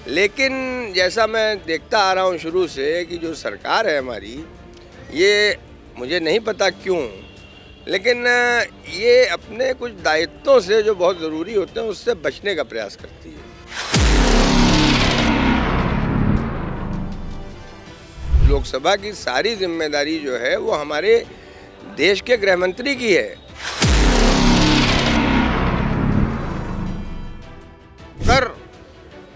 लेकिन जैसा मैं देखता आ रहा हूँ शुरू से कि जो सरकार है हमारी, ये मुझे नहीं पता क्यों, लेकिन ये अपने कुछ दायित्वों से जो बहुत ज़रूरी होते हैं उससे बचने का प्रयास करती है। लोकसभा की सारी जिम्मेदारी जो है वो हमारे देश के गृह मंत्री की है। अगर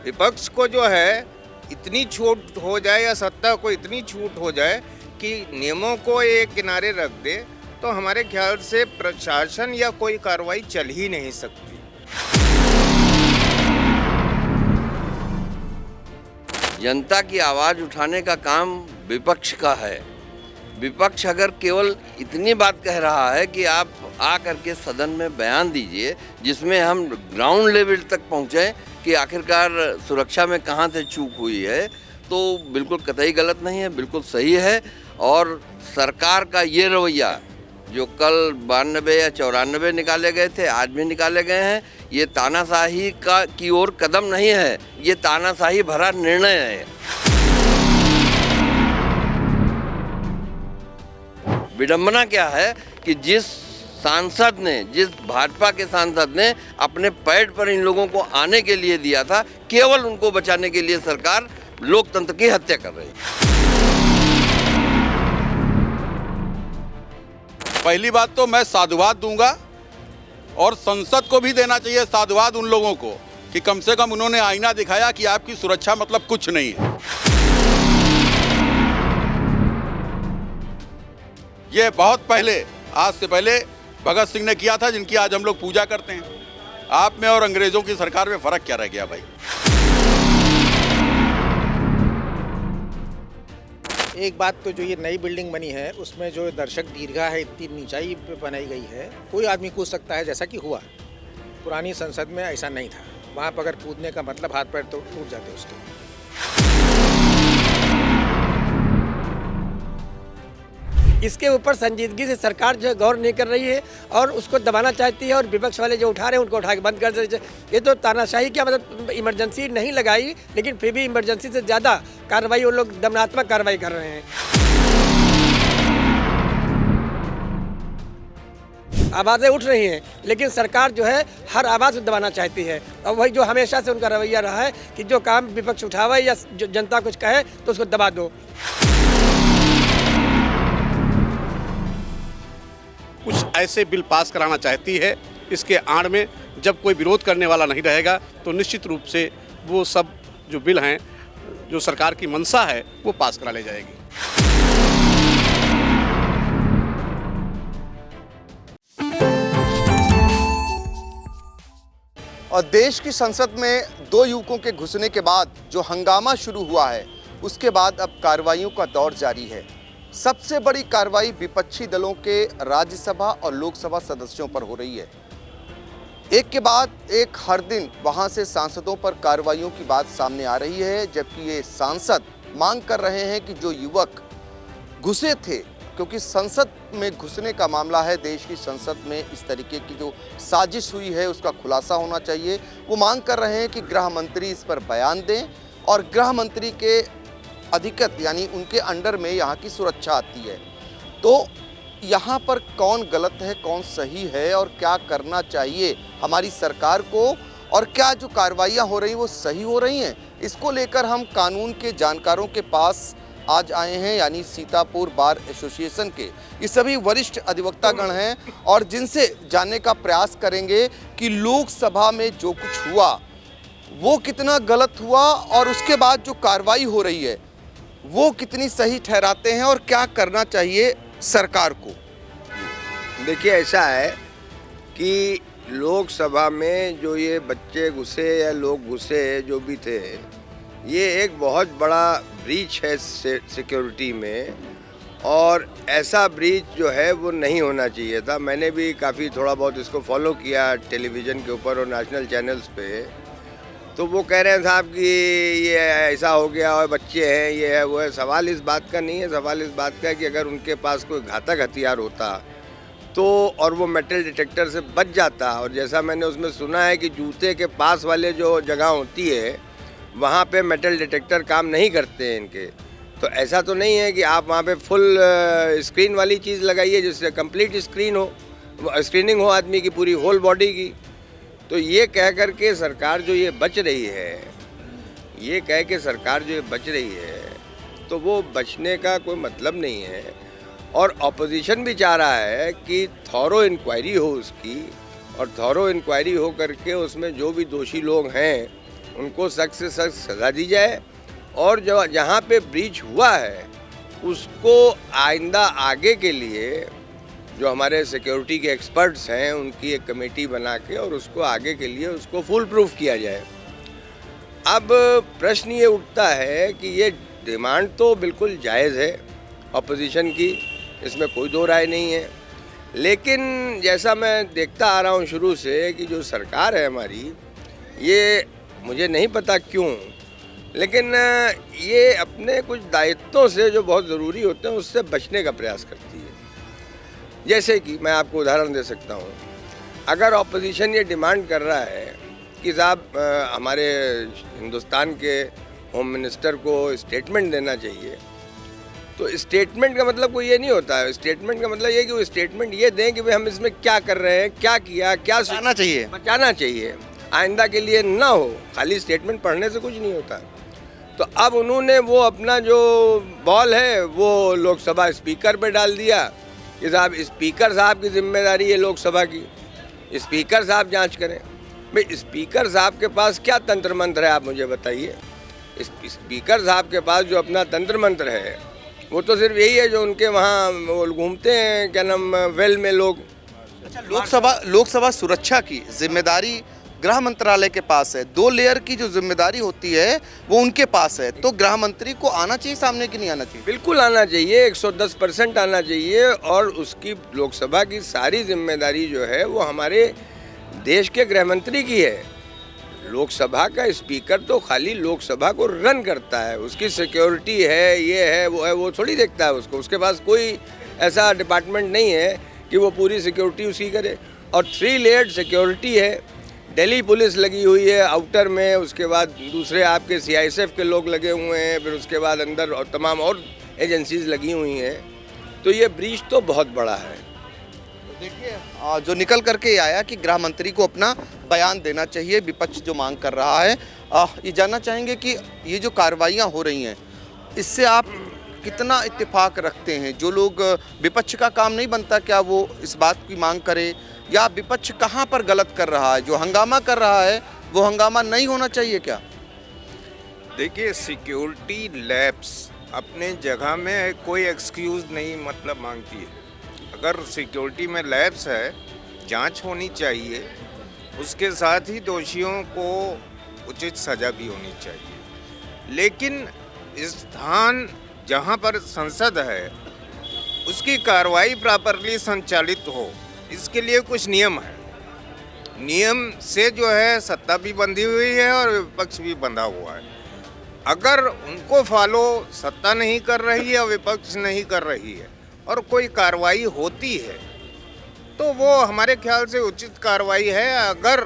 विपक्ष को जो है इतनी छूट हो जाए या सत्ता को इतनी छूट हो जाए कि नियमों को एक किनारे रख दे, तो हमारे ख्याल से प्रशासन या कोई कार्रवाई चल ही नहीं सकती। जनता की आवाज़ उठाने का काम विपक्ष का है। विपक्ष अगर केवल इतनी बात कह रहा है कि आप आ करके सदन में बयान दीजिए जिसमें हम ग्राउंड लेवल तक पहुँचें कि आखिरकार सुरक्षा में कहाँ से चूक हुई है, तो बिल्कुल कतई गलत नहीं है, बिल्कुल सही है। और सरकार का ये रवैया जो कल 92 या 94 निकाले गए थे, आज भी निकाले गए हैं, ये तानाशाही की ओर कदम नहीं है, ये तानाशाही भरा निर्णय है। विडंबना क्या है कि जिस सांसद ने, जिस भाजपा के सांसद ने अपने पैड पर इन लोगों को आने के लिए दिया था, केवल उनको बचाने के लिए सरकार लोकतंत्र की हत्या कर रही है। पहली बात तो मैं साधुवाद दूंगा और संसद को भी देना चाहिए साधुवाद उन लोगों को कि कम से कम उन्होंने आईना दिखाया कि आपकी सुरक्षा मतलब कुछ नहीं है। ये बहुत पहले, आज से पहले भगत सिंह ने किया था, जिनकी आज हम लोग पूजा करते हैं। आप में और अंग्रेजों की सरकार में फर्क क्या रह गया भाई? एक बात तो जो ये नई बिल्डिंग बनी है उसमें जो दर्शक दीर्घा है इतनी ऊंचाई पे बनाई गई है, कोई आदमी कूद सकता है जैसा कि हुआ। पुरानी संसद में ऐसा नहीं था, वहाँ पर अगर कूदने का मतलब हाथ पैर तो टूट जाते उसके। इसके ऊपर संजीदगी से सरकार जो गौर नहीं कर रही है और उसको दबाना चाहती है, और विपक्ष वाले जो उठा रहे हैं उनको उठा के बंद कर दे। ये तो तानाशाही क्या मतलब, इमरजेंसी नहीं लगाई लेकिन फिर भी इमरजेंसी से ज़्यादा कार्रवाई वो लोग दमनात्मक कार्रवाई कर रहे हैं। आवाज़ें उठ रही हैं लेकिन सरकार जो है हर आवाज़ को दबाना चाहती है, और वही जो हमेशा से उनका रवैया रहा है कि जो काम विपक्ष उठावे या जो जनता कुछ कहे तो उसको दबा दो। कुछ ऐसे बिल पास कराना चाहती है, इसके आड़ में जब कोई विरोध करने वाला नहीं रहेगा तो निश्चित रूप से वो सब जो बिल हैं, जो सरकार की मंशा है, वो पास करा ले जाएगी। और देश की संसद में 2 युवकों के घुसने के बाद जो हंगामा शुरू हुआ है, उसके बाद अब कार्रवाइयों का दौर जारी है। सबसे बड़ी कार्रवाई विपक्षी दलों के राज्यसभा और लोकसभा सदस्यों पर हो रही है। एक के बाद एक हर दिन वहां से सांसदों पर कार्रवाइयों की बात सामने आ रही है, जबकि ये सांसद मांग कर रहे हैं कि जो युवक घुसे थे, क्योंकि संसद में घुसने का मामला है, देश की संसद में इस तरीके की जो साजिश हुई है उसका खुलासा होना चाहिए। वो मांग कर रहे हैं कि गृह मंत्री इस पर बयान दें और गृह मंत्री के अधिकृत यानी उनके अंडर में यहाँ की सुरक्षा आती है। तो यहाँ पर कौन गलत है, कौन सही है और क्या करना चाहिए हमारी सरकार को, और क्या जो कार्रवाइयाँ हो रही वो सही हो रही हैं, इसको लेकर हम कानून के जानकारों के पास आज आए हैं, यानी सीतापुर बार एसोसिएशन के ये सभी वरिष्ठ अधिवक्तागण हैं, और जिनसे जानने का प्रयास करेंगे कि लोकसभा में जो कुछ हुआ वो कितना गलत हुआ और उसके बाद जो कार्रवाई हो रही है वो कितनी सही ठहराते हैं और क्या करना चाहिए सरकार को। देखिए, ऐसा है कि लोकसभा में जो ये बच्चे घुसे या लोग घुसे जो भी थे, ये एक बहुत बड़ा ब्रीच है सिक्योरिटी में, और ऐसा ब्रीच जो है वो नहीं होना चाहिए था। मैंने भी काफ़ी थोड़ा बहुत इसको फॉलो किया टेलीविज़न के ऊपर और नेशनल चैनल्स पे, तो वो कह रहे हैं साहब कि ये ऐसा हो गया और बच्चे हैं, ये है वो है। सवाल इस बात का नहीं है, सवाल इस बात का है कि अगर उनके पास कोई घातक हथियार होता तो, और वो मेटल डिटेक्टर से बच जाता, और जैसा मैंने उसमें सुना है कि जूते के पास वाले जो जगह होती है वहाँ पे मेटल डिटेक्टर काम नहीं करते हैं इनके। तो ऐसा तो नहीं है कि आप वहाँ पे फुल स्क्रीन वाली चीज़ लगाइए जिससे कंप्लीट स्क्रीनिंग हो आदमी की पूरी होल बॉडी की। तो ये कह कर के सरकार जो ये बच रही है, तो वो बचने का कोई मतलब नहीं है। और ऑपोजिशन भी चाह रहा है कि थॉरो इंक्वायरी हो उसकी, और थॉरो इंक्वायरी हो करके उसमें जो भी दोषी लोग हैं उनको सख्त से सख्त सज़ा दी जाए, और जो जहाँ पे ब्रीच हुआ है उसको आइंदा आगे के लिए जो हमारे सिक्योरिटी के एक्सपर्ट्स हैं उनकी एक कमेटी बना के और उसको आगे के लिए उसको फुल प्रूफ किया जाए। अब प्रश्न ये उठता है कि ये डिमांड तो बिल्कुल जायज़ है अपोजिशन की, इसमें कोई दो राय नहीं है, लेकिन जैसा मैं देखता आ रहा हूँ शुरू से कि जो सरकार है हमारी, ये मुझे नहीं पता क्यों, लेकिन ये अपने कुछ दायित्वों से जो बहुत ज़रूरी होते हैं उससे बचने का प्रयास करती है। जैसे कि मैं आपको उदाहरण दे सकता हूँ, अगर ऑपोजिशन ये डिमांड कर रहा है कि साहब हमारे हिंदुस्तान के होम मिनिस्टर को स्टेटमेंट देना चाहिए, तो स्टेटमेंट का मतलब कोई ये नहीं होता है। स्टेटमेंट का मतलब ये कि वो स्टेटमेंट ये दें कि भाई हम इसमें क्या कर रहे हैं, क्या किया, क्या बचाना चाहिए, आइंदा के लिए ना हो। खाली स्टेटमेंट पढ़ने से कुछ नहीं होता। तो अब उन्होंने वो अपना जो बॉल है वो लोकसभा स्पीकर पे डाल दिया कि साहब स्पीकर साहब की जिम्मेदारी है लोकसभा की, स्पीकर साहब जांच करें। भाई स्पीकर साहब के पास क्या तंत्र मंत्र है, आप मुझे बताइए। स्पीकर साहब के पास जो अपना तंत्र मंत्र है वो तो सिर्फ यही है जो उनके वहाँ वो घूमते हैं, क्या नाम, वेल में लोग। अच्छा, लोकसभा सुरक्षा की जिम्मेदारी गृह मंत्रालय के पास है, 2 लेयर की जो जिम्मेदारी होती है वो उनके पास है, तो गृह मंत्री को आना चाहिए सामने कि नहीं आना चाहिए? बिल्कुल आना चाहिए, 110% आना चाहिए। और उसकी लोकसभा की सारी जिम्मेदारी जो है वो हमारे देश के गृह मंत्री की है। लोकसभा का स्पीकर तो खाली लोकसभा को रन करता है, उसकी सिक्योरिटी है, ये है, वो थोड़ी देखता है उसको। उसके पास कोई ऐसा डिपार्टमेंट नहीं है कि वो पूरी सिक्योरिटी उसकी करे। और 3 लेयर्ड सिक्योरिटी है, दिल्ली पुलिस लगी हुई है आउटर में, उसके बाद दूसरे आपके CISF के लोग लगे हुए हैं, फिर उसके बाद अंदर और तमाम और एजेंसीज लगी हुई हैं। तो ये ब्रीच तो बहुत बड़ा है। देखिए, जो निकल करके आया कि गृह मंत्री को अपना बयान देना चाहिए, विपक्ष जो मांग कर रहा है। ये जानना चाहेंगे कि ये जो कार्रवाइयाँ हो रही हैं इससे आप कितना इत्तेफाक रखते हैं? जो लोग विपक्ष का काम नहीं बनता क्या वो इस बात की मांग करे, या विपक्ष कहाँ पर गलत कर रहा है? जो हंगामा कर रहा है वो हंगामा नहीं होना चाहिए क्या? देखिए, सिक्योरिटी लैब्स अपने जगह में कोई एक्सक्यूज़ नहीं मतलब मांगती है। अगर सिक्योरिटी में लैब्स है, जांच होनी चाहिए, उसके साथ ही दोषियों को उचित सज़ा भी होनी चाहिए। लेकिन स्थान जहां पर संसद है उसकी कार्रवाई प्रॉपरली संचालित हो, इसके लिए कुछ नियम है। नियम से जो है सत्ता भी बंधी हुई है और विपक्ष भी बंधा हुआ है। अगर उनको फॉलो सत्ता नहीं कर रही है, विपक्ष नहीं कर रही है, और कोई कार्रवाई होती है तो वो हमारे ख्याल से उचित कार्रवाई है। अगर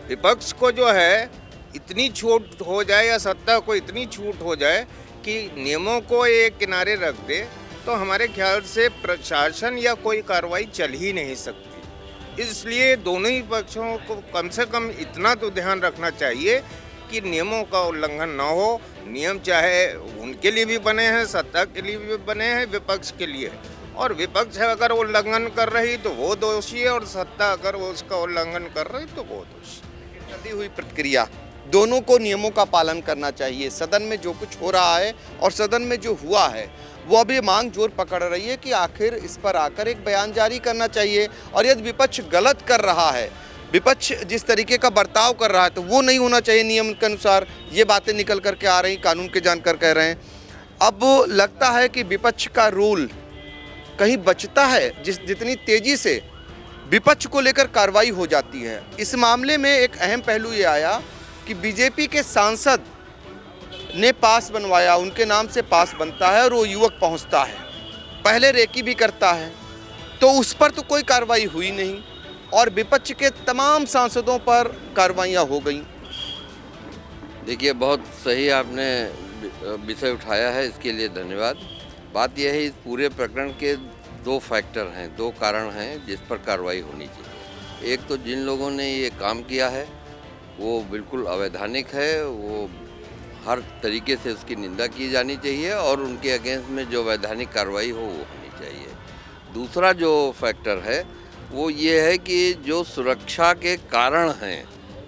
विपक्ष को जो है इतनी छूट हो जाए या सत्ता को इतनी छूट हो जाए कि नियमों को एक किनारे रख दे, तो हमारे ख्याल से प्रशासन या कोई कार्रवाई चल ही नहीं सकती। इसलिए दोनों ही पक्षों को कम से कम इतना तो ध्यान रखना चाहिए कि नियमों का उल्लंघन ना हो। नियम चाहे उनके लिए भी बने हैं, सत्ता के लिए भी बने हैं, विपक्ष के लिए। और विपक्ष अगर उल्लंघन कर रही तो वो दोषी है, और सत्ता अगर वो उसका उल्लंघन कर रही तो वो दोषी। चलती हुई प्रक्रिया, दोनों को नियमों का पालन करना चाहिए। सदन में जो कुछ हो रहा है और सदन में जो हुआ है वो अभी मांग जोर पकड़ रही है कि आखिर इस पर आकर एक बयान जारी करना चाहिए। और यदि विपक्ष गलत कर रहा है, विपक्ष जिस तरीके का बर्ताव कर रहा है, तो वो नहीं होना चाहिए नियम के अनुसार। ये बातें निकल करके आ रही, कानून के जानकार कह रहे हैं। अब लगता है कि विपक्ष का रूल कहीं बचता है, जितनी तेजी से विपक्ष को लेकर कार्रवाई हो जाती है। इस मामले में एक अहम पहलू ये आया कि बीजेपी के सांसद ने पास बनवाया, उनके नाम से पास बनता है और वो युवक पहुंचता है, पहले रेकी भी करता है, तो उस पर तो कोई कार्रवाई हुई नहीं, और विपक्ष के तमाम सांसदों पर कार्रवाइयाँ हो गई। देखिए, बहुत सही आपने विषय उठाया है, इसके लिए धन्यवाद। बात यह है, इस पूरे प्रकरण के दो फैक्टर हैं, दो कारण हैं जिस पर कार्रवाई होनी चाहिए। एक तो जिन लोगों ने ये काम किया है वो बिल्कुल अवैधानिक है, वो हर तरीके से उसकी निंदा की जानी चाहिए और उनके अगेंस्ट में जो वैधानिक कार्रवाई हो वो होनी चाहिए। दूसरा जो फैक्टर है वो ये है कि जो सुरक्षा के कारण हैं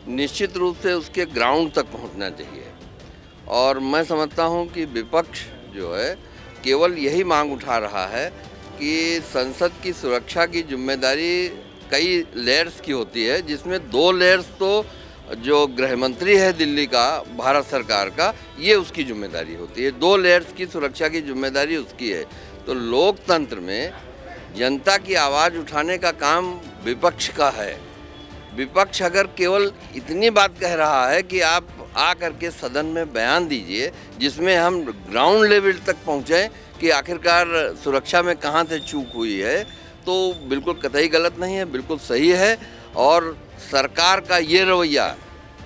निश्चित रूप से उसके ग्राउंड तक पहुंचना चाहिए। और मैं समझता हूं कि विपक्ष जो है केवल यही मांग उठा रहा है कि संसद की सुरक्षा की जिम्मेदारी कई लेयर्स की होती है, जिसमें 2 लेयर्स तो जो गृह मंत्री है दिल्ली का, भारत सरकार का, ये उसकी जिम्मेदारी होती है। 2 लेयर्स की सुरक्षा की जिम्मेदारी उसकी है। तो लोकतंत्र में जनता की आवाज़ उठाने का काम विपक्ष का है। विपक्ष अगर केवल इतनी बात कह रहा है कि आप आ करके सदन में बयान दीजिए जिसमें हम ग्राउंड लेवल तक पहुँचें कि आखिरकार सुरक्षा में कहाँ से चूक हुई है, तो बिल्कुल कतई गलत नहीं है, बिल्कुल सही है। और सरकार का ये रवैया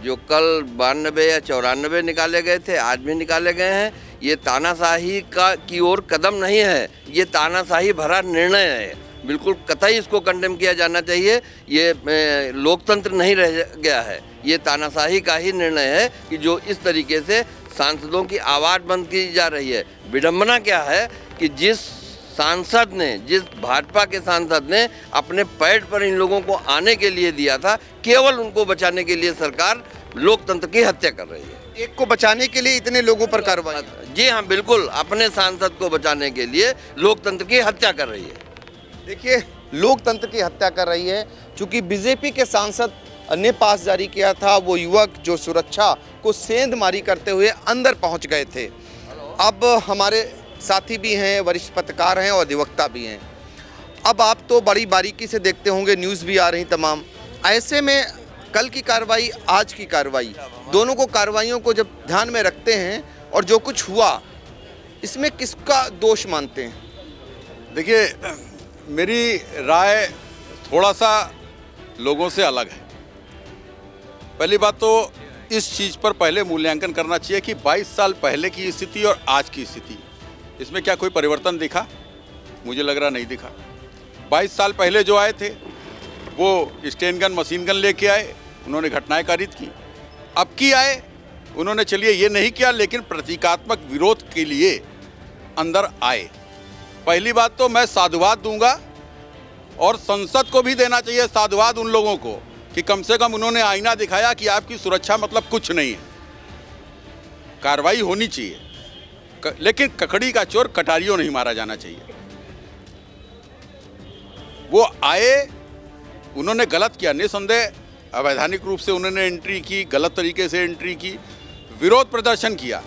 जो कल 92 या 94 निकाले गए थे, आज भी निकाले गए हैं, ये तानाशाही की ओर कदम नहीं है, ये तानाशाही भरा निर्णय है। बिल्कुल कतई इसको कंडेम किया जाना चाहिए। ये लोकतंत्र नहीं रह गया है, ये तानाशाही का ही निर्णय है कि जो इस तरीके से सांसदों की आवाज़ बंद की जा रही है। विडंबना क्या है कि जिस सांसद ने, जिस भाजपा के सांसद ने अपने पैड पर इन लोगों को आने के लिए दिया था, केवल उनको बचाने के लिए सरकार लोकतंत्र की हत्या कर रही है। एक को बचाने के लिए इतने लोगों पर कार्रवाई। जी हाँ, बिल्कुल, अपने सांसद को बचाने के लिए लोकतंत्र की हत्या कर रही है। देखिए, लोकतंत्र की हत्या कर रही है। चूंकि बीजेपी के सांसद ने पास जारी किया था, वो युवक जो सुरक्षा को सेंधमारी करते हुए अंदर पहुंच गए थे। अब हमारे साथी भी हैं, वरिष्ठ पत्रकार हैं और अधिवक्ता भी हैं। अब आप तो बड़ी बारीकी से देखते होंगे, न्यूज़ भी आ रही तमाम। ऐसे में कल की कार्रवाई, आज की कार्रवाई, दोनों को कार्रवाइयों को जब ध्यान में रखते हैं और जो कुछ हुआ, इसमें किसका दोष मानते हैं? देखिए, मेरी राय थोड़ा सा लोगों से अलग है। पहली बात तो इस चीज़ पर पहले मूल्यांकन करना चाहिए कि 22 साल पहले की स्थिति और आज की स्थिति, इसमें क्या कोई परिवर्तन दिखा? मुझे लग रहा नहीं दिखा। 22 साल पहले जो आए थे वो स्टेन गन, मशीन गन लेके आए, उन्होंने घटनाएं कारित की। अब की आए, उन्होंने चलिए ये नहीं किया, लेकिन प्रतीकात्मक विरोध के लिए अंदर आए। पहली बात तो मैं साधुवाद दूंगा और संसद को भी देना चाहिए साधुवाद उन लोगों को कि कम से कम उन्होंने आईना दिखाया कि आपकी सुरक्षा मतलब कुछ नहीं है। कार्रवाई होनी चाहिए, लेकिन ककड़ी का चोर कटारियों नहीं मारा जाना चाहिए। वो आए, उन्होंने गलत किया, निसंदेह अवैधानिक रूप से उन्होंने एंट्री की, गलत तरीके से एंट्री की, विरोध प्रदर्शन किया।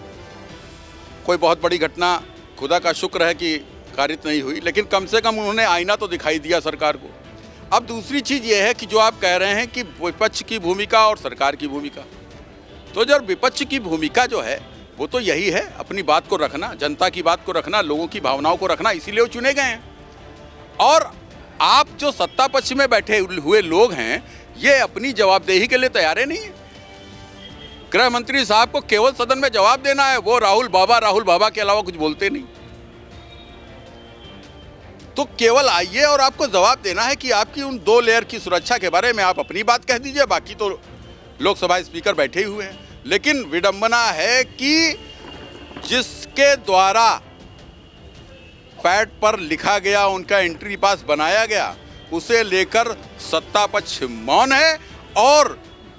कोई बहुत बड़ी घटना खुदा का शुक्र है कि कारित नहीं हुई, लेकिन कम से कम उन्होंने आईना तो दिखाई दिया सरकार को। अब दूसरी चीज़ ये है कि जो आप कह रहे हैं कि विपक्ष की भूमिका और सरकार की भूमिका, तो जब विपक्ष की भूमिका जो है वो तो यही है, अपनी बात को रखना, जनता की बात को रखना, लोगों की भावनाओं को रखना, इसीलिए वो चुने गए हैं। और आप जो सत्ता पक्ष में बैठे हुए लोग हैं, ये अपनी जवाबदेही के लिए तैयार नहीं है। गृह मंत्री साहब को केवल सदन में जवाब देना है, वो राहुल बाबा के अलावा कुछ बोलते नहीं। तो केवल आइए और आपको जवाब देना है कि आपकी उन 2 लेयर की सुरक्षा के बारे में आप अपनी बात कह दीजिए, बाकी तो लोकसभा स्पीकर बैठे ही हुए हैं। लेकिन विडंबना है कि जिसके द्वारा पैड पर लिखा गया, उनका एंट्री पास बनाया गया, उसे लेकर सत्ता पक्ष मौन है और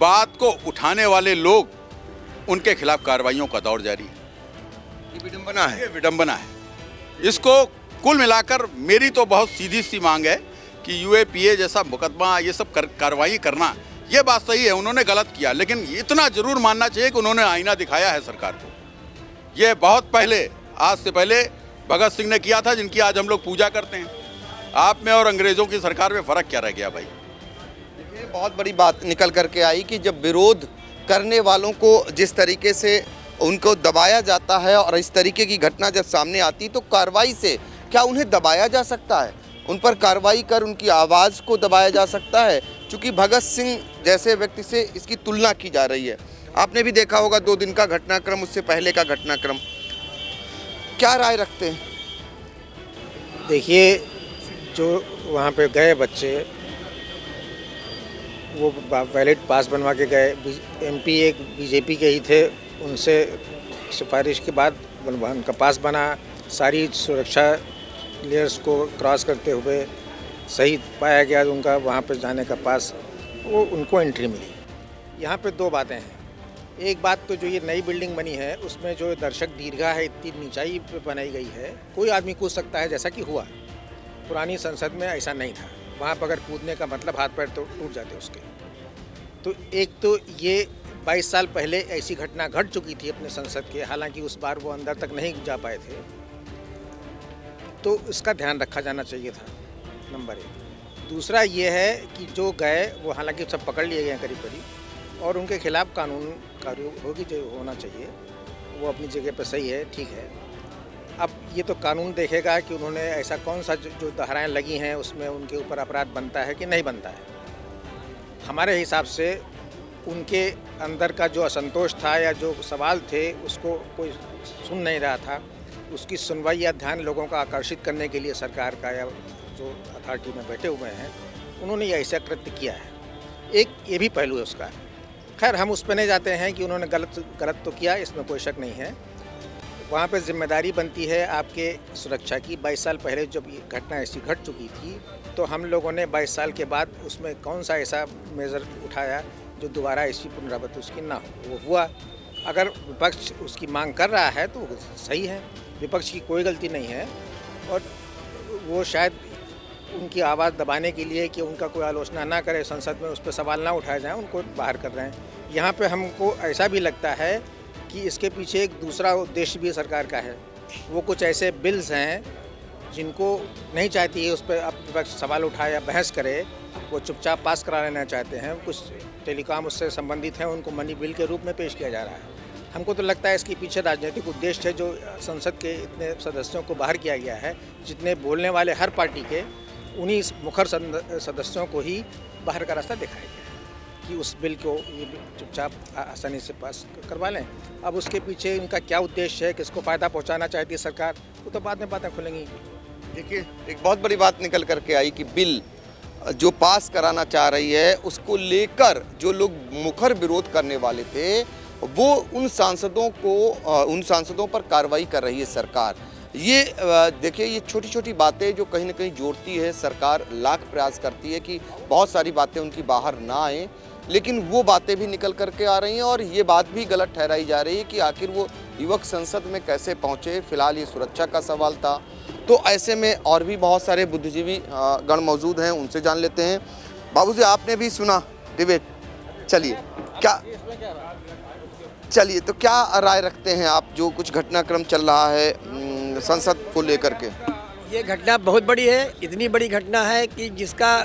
बात को उठाने वाले लोग, उनके खिलाफ कार्रवाइयों का दौर जारी है। ये विडंबना है। ये विडंबना है। इसको कुल मिलाकर मेरी तो बहुत सीधी सी मांग है कि यूएपीए जैसा मुकदमा, ये सब कार्रवाई करना, ये बात सही है, उन्होंने गलत किया, लेकिन इतना जरूर मानना चाहिए कि उन्होंने आईना दिखाया है सरकार को। ये बहुत पहले, आज से पहले भगत सिंह ने किया था, जिनकी आज हम लोग पूजा करते हैं। आप में और अंग्रेजों की सरकार में फ़र्क क्या रह गया भाई? देखिए, बहुत बड़ी बात निकल करके आई कि जब विरोध करने वालों को जिस तरीके से उनको दबाया जाता है और इस तरीके की घटना जब सामने आती, तो कार्रवाई से क्या उन्हें दबाया जा सकता है? उन पर कार्रवाई कर उनकी आवाज़ को दबाया जा सकता है? क्योंकि भगत सिंह जैसे व्यक्ति से इसकी तुलना की जा रही है। आपने भी देखा होगा 2 दिन का घटनाक्रम, उससे पहले का घटनाक्रम। क्या राय रखते हैं? देखिए, जो वहाँ पे गए बच्चे, वो बैलेट पास बनवा के गए। एमपी एक बीजेपी के ही थे, उनसे सिफारिश के बाद उनका पास बना। सारी सुरक्षा लेयर्स को क्रॉस करते हुए सही पाया गया उनका वहाँ पे जाने का पास, वो उनको एंट्री मिली। यहाँ पे 2 बातें हैं। एक बात तो जो ये नई बिल्डिंग बनी है उसमें जो दर्शक दीर्घा है, इतनी ऊंचाई पे बनाई गई है, कोई आदमी कूद सकता है, जैसा कि हुआ पुरानी संसद में ऐसा नहीं था। वहाँ पर अगर कूदने का मतलब हाथ पैर तो टूट जाते उसके। तो एक तो ये 22 साल पहले ऐसी घटना घट चुकी थी अपने संसद के, हालांकि उस बार वो अंदर तक नहीं जा पाए थे, तो इसका ध्यान रखा जाना चाहिए था, नंबर 1। दूसरा ये है कि जो गए वो हालांकि सब पकड़ लिए गए हैं करीब करीब, और उनके खिलाफ कानून कार्य होगी जो होना चाहिए, वो अपनी जगह पर सही है, ठीक है। अब ये तो कानून देखेगा कि उन्होंने ऐसा कौन सा जो धाराएं लगी हैं उसमें उनके ऊपर अपराध बनता है कि नहीं बनता है। हमारे हिसाब से उनके अंदर का जो असंतोष था या जो सवाल थे उसको कोई सुन नहीं रहा था, उसकी सुनवाई या ध्यान लोगों का आकर्षित करने के लिए सरकार का या जो अथॉरिटी में बैठे हुए हैं उन्होंने ये ऐसा कृत्य किया है। एक ये भी पहलू है उसका। खैर, हम उस पर नहीं जाते हैं कि उन्होंने गलत तो किया, इसमें कोई शक नहीं है। वहाँ पे जिम्मेदारी बनती है आपके सुरक्षा की। 22 साल पहले जब ये घटना ऐसी घट चुकी थी तो हम लोगों ने 22 साल के बाद उसमें कौन सा ऐसा मेजर उठाया जो दोबारा ऐसी पुनरावृत्ति उसकी ना हो। वो हुआ। अगर विपक्ष उसकी मांग कर रहा है तो सही है, विपक्ष की कोई गलती नहीं है, और वो शायद उनकी आवाज़ दबाने के लिए कि उनका कोई आलोचना ना करे संसद में, उस पर सवाल ना उठाए जाएं, उनको बाहर कर रहे हैं। यहाँ पे हमको ऐसा भी लगता है कि इसके पीछे एक दूसरा उद्देश्य भी सरकार का है। वो कुछ ऐसे बिल्स हैं जिनको नहीं चाहती है उस पर अब विपक्ष सवाल उठाए या बहस करे, वो चुपचाप पास करा लेना चाहते हैं। कुछ टेलीकॉम उससे संबंधित हैं, उनको मनी बिल के रूप में पेश किया जा रहा है। हमको तो लगता है इसके पीछे राजनीतिक उद्देश्य है, जो संसद के इतने सदस्यों को बाहर किया गया है, जितने बोलने वाले हर पार्टी के, उन्हीं मुखर सदस्यों को ही बाहर का रास्ता दिखाया गया है कि उस बिल को ये चुपचाप आसानी से पास करवा लें। अब उसके पीछे इनका क्या उद्देश्य है, किसको फ़ायदा पहुंचाना चाहती है सरकार, वो तो बाद में बातें खुलेंगी। देखिए, एक बहुत बड़ी बात निकल करके आई कि बिल जो पास कराना चाह रही है उसको लेकर जो लोग मुखर विरोध करने वाले थे, वो उन सांसदों पर कार्रवाई कर रही है सरकार। ये देखिए, ये छोटी छोटी बातें जो कहीं ना कहीं जोड़ती है सरकार, लाख प्रयास करती है कि बहुत सारी बातें उनकी बाहर ना आए, लेकिन वो बातें भी निकल करके आ रही हैं। और ये बात भी गलत ठहराई जा रही है कि आखिर वो युवक संसद में कैसे पहुंचे। फिलहाल ये सुरक्षा का सवाल था, तो ऐसे में और भी बहुत सारे बुद्धिजीवी गण मौजूद हैं, उनसे जान लेते हैं। बाबूजी, आपने भी सुना डिबेट, चलिए तो क्या राय रखते हैं आप, जो कुछ घटनाक्रम चल रहा है संसद को लेकर के? ये घटना बहुत बड़ी है, इतनी बड़ी घटना है कि जिसका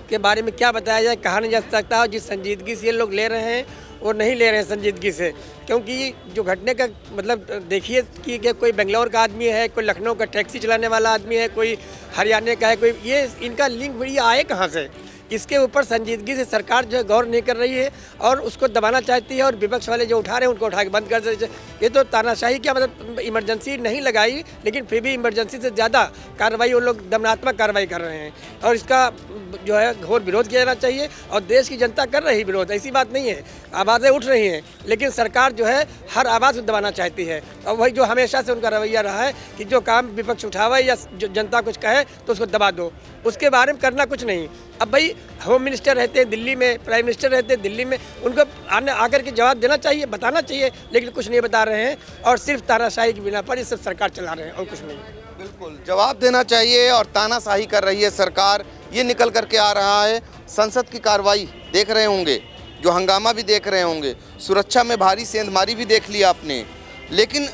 के बारे में क्या बताया जाए, कहा नहीं जा सकता। और जिस संजीदगी से ये लोग ले रहे हैं वो नहीं ले रहे हैं संजीदगी से, क्योंकि जो घटने का मतलब देखिए कि कोई बेंगलोर का आदमी है, कोई लखनऊ का टैक्सी चलाने वाला आदमी है, कोई हरियाणा का है, कोई, ये इनका लिंक बढ़िया आए कहाँ से? इसके ऊपर संजीदगी से सरकार जो गौर नहीं कर रही है और उसको दबाना चाहती है, और विपक्ष वाले जो उठा रहे हैं उनको उठा के बंद कर देते। ये तो तानाशाही क्या, मतलब इमरजेंसी नहीं लगाई, लेकिन फिर भी इमरजेंसी से ज़्यादा कार्रवाई वो लोग दमनात्मक कार्रवाई कर रहे हैं, और इसका जो है घोर विरोध किया जाना चाहिए। और देश की जनता कर रही विरोध, ऐसी बात नहीं है, आवाज़ें उठ रही हैं, लेकिन सरकार जो है हर आवाज़ को दबाना चाहती है। और वही जो हमेशा से उनका रवैया रहा है कि जो काम विपक्ष उठावे या जो जनता कुछ कहे तो उसको दबा दो, उसके बारे में करना कुछ नहीं। अब भाई होम मिनिस्टर रहते हैं दिल्ली में, प्राइम मिनिस्टर रहते हैं दिल्ली में, उनको आकर के जवाब देना चाहिए, बताना चाहिए, लेकिन कुछ नहीं बता रहे हैं, और सिर्फ तानाशाही की बिना पर ये सब सरकार चला रहे हैं और कुछ नहीं। बिल्कुल जवाब देना चाहिए, और तानाशाही कर रही है सरकार, ये निकल करके आ रहा है। संसद की कार्रवाई देख रहे होंगे, जो हंगामा भी देख रहे होंगे, सुरक्षा में भारी सेंधमारी भी देख लिया आपने, लेकिन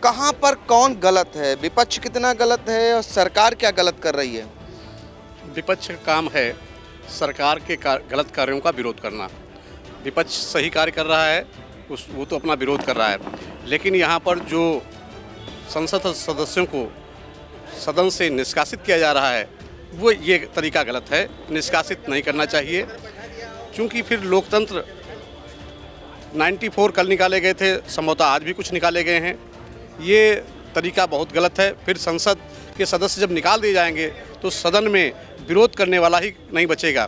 कहाँ पर कौन गलत है? विपक्ष कितना गलत है और सरकार क्या गलत कर रही है? विपक्ष का काम है सरकार के गलत कार्यों का विरोध करना। विपक्ष सही कार्य कर रहा है, वो तो अपना विरोध कर रहा है, लेकिन यहाँ पर जो संसद सदस्यों को सदन से निष्कासित किया जा रहा है, वो ये तरीका गलत है। निष्कासित नहीं करना चाहिए, क्योंकि फिर लोकतंत्र 94 कल निकाले गए थे, संभवतः आज भी कुछ निकाले गए हैं। ये तरीका बहुत गलत है। फिर संसद के सदस्य जब निकाल दिए जाएंगे तो सदन में विरोध करने वाला ही नहीं बचेगा।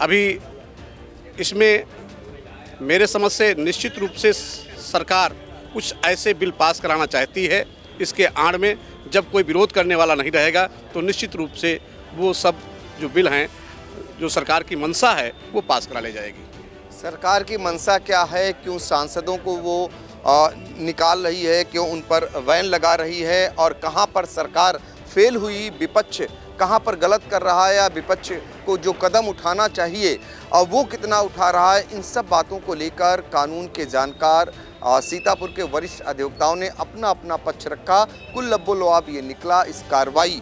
अभी इसमें मेरे समझ से निश्चित रूप से सरकार कुछ ऐसे बिल पास कराना चाहती है, इसके आड़ में जब कोई विरोध करने वाला नहीं रहेगा तो निश्चित रूप से वो सब जो बिल हैं, जो सरकार की मंशा है, वो पास करा ले जाएगी। सरकार की मंशा क्या है, क्यों सांसदों को वो निकाल रही है, क्यों उन पर बैन लगा रही है, और कहाँ पर सरकार फेल हुई, विपक्ष कहाँ पर गलत कर रहा है, या विपक्ष को जो कदम उठाना चाहिए और वो कितना उठा रहा है, इन सब बातों को लेकर कानून के जानकार सीतापुर के वरिष्ठ अधिवक्ताओं ने अपना अपना पक्ष रखा। कुल लब्बो-लुआब ये निकला। इस कार्रवाई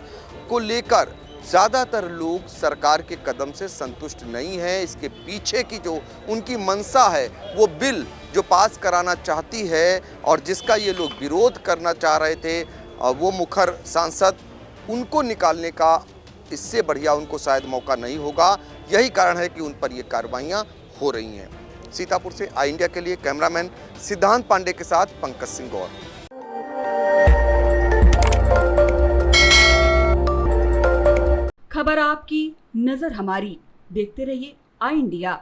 को लेकर ज़्यादातर लोग सरकार के कदम से संतुष्ट नहीं हैं। इसके पीछे की जो उनकी मंशा है, वो बिल जो पास कराना चाहती है और जिसका ये लोग विरोध करना चाह रहे थे, वो मुखर सांसद, उनको निकालने का इससे बढ़िया उनको शायद मौका नहीं होगा। यही कारण है कि उन पर ये कार्रवाइयाँ हो रही हैं। सीतापुर से आई इंडिया के लिए कैमरामैन सिद्धांत पांडे के साथ पंकज सिंह गौर। खबर आपकी, नजर हमारी। देखते रहिए आई इंडिया।